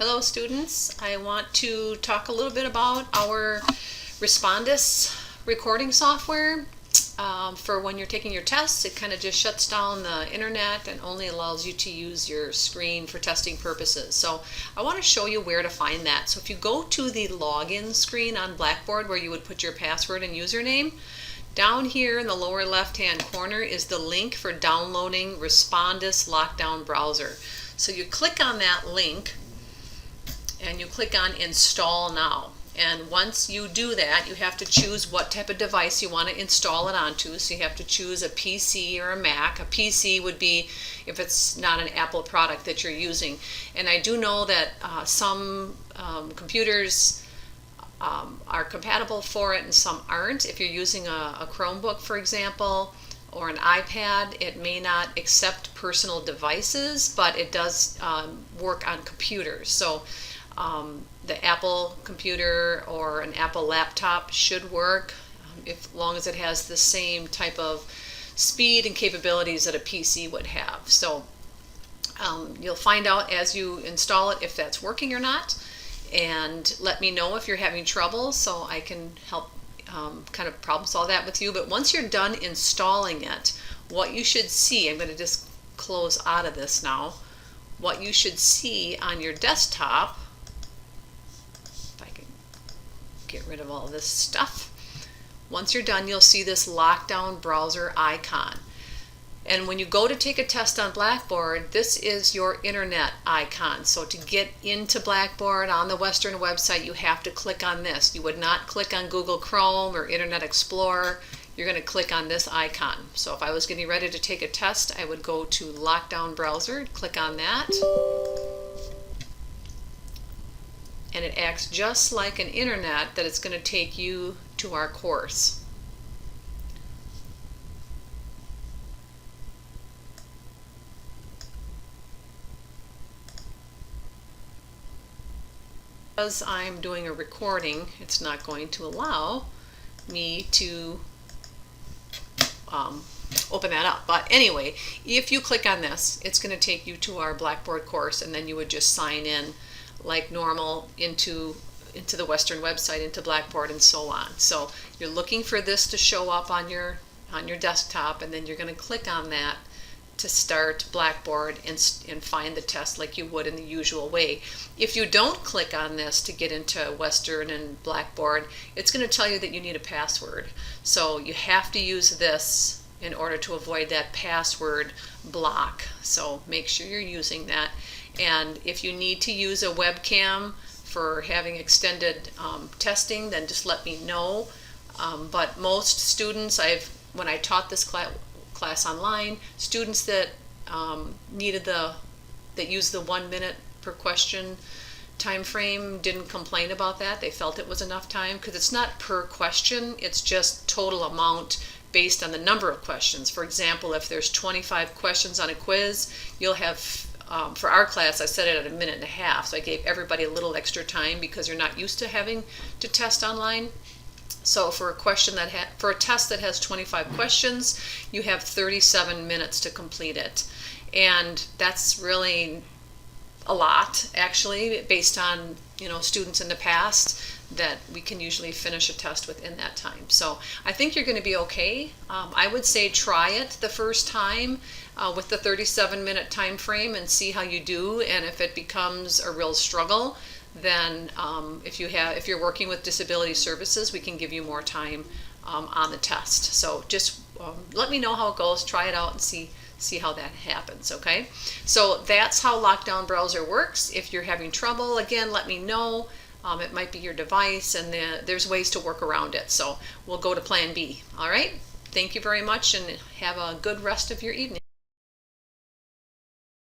Hello students, I want to talk a little bit about our Respondus recording software. For when you're taking your tests, it kind of just shuts down the internet and only allows you to use your screen for testing purposes. So I want to show you where to find that. So if you go to the login screen on Blackboard where you would put your password and username, down here in the lower left hand corner is the link for downloading Respondus Lockdown Browser. So you click on that link and you click on Install Now. And once you do that, you have to choose what type of device you want to install it onto. So you have to choose a PC or a Mac. A PC would be if it's not an Apple product that you're using. And I do know that some computers are compatible for it and some aren't. If you're using a Chromebook, for example, or an iPad, it may not accept personal devices, but it does work on computers. So the Apple computer or an Apple laptop should work as long as it has the same type of speed and capabilities that a PC would have. So you'll find out as you install it if that's working or not, and let me know if you're having trouble so I can help kind of problem solve that with you. But once you're done installing it, what you should see, I'm going to just close out of this now, what you should see on your desktop, get rid of all this stuff. Once you're done, you'll see this lockdown browser icon. And when you go to take a test on Blackboard, this is your internet icon. So to get into Blackboard on the Western website, you have to click on this. You would not click on Google Chrome or Internet Explorer. You're going to click on this icon. So if I was getting ready to take a test, I would go to Lockdown Browser, click on that. And it acts just like an internet that it's going to take you to our course. Because I'm doing a recording, it's not going to allow me to open that up. But anyway, if you click on this, it's going to take you to our Blackboard course, and then you would just sign in like normal into the Western website, into Blackboard, and so on. So you're looking for this to show up on your desktop, and then you're going to click on that to start Blackboard and find the test like you would in the usual way. If you don't click on this to get into Western and Blackboard, it's going to tell you that you need a password. So you have to use this in order to avoid that password block. So make sure you're using that. And if you need to use a webcam for having extended testing, then just let me know. But most students, when I taught this class online, students that that used the 1 minute per question time frame didn't complain about that. They felt it was enough time, because it's not per question, it's just total amount based on the number of questions. For example, if there's 25 questions on a quiz, you'll have for our class, I set it at 1.5 minutes, so I gave everybody a little extra time because you're not used to having to test online. So for a test that has 25 questions, you have 37 minutes to complete it, and that's really a lot, actually, based on students in the past, that we can usually finish a test within that time. So I think you're going to be okay. I would say try it the first time with the 37-minute time frame and see how you do. And if it becomes a real struggle, then if you're working with disability services, we can give you more time on the test. So just let me know how it goes. Try it out and see how that happens. Okay, so that's how Lockdown Browser works. If you're having trouble, again, let me know. It might be your device, and there's ways to work around it. So we'll go to plan B. All right, thank you very much, and have a good rest of your evening.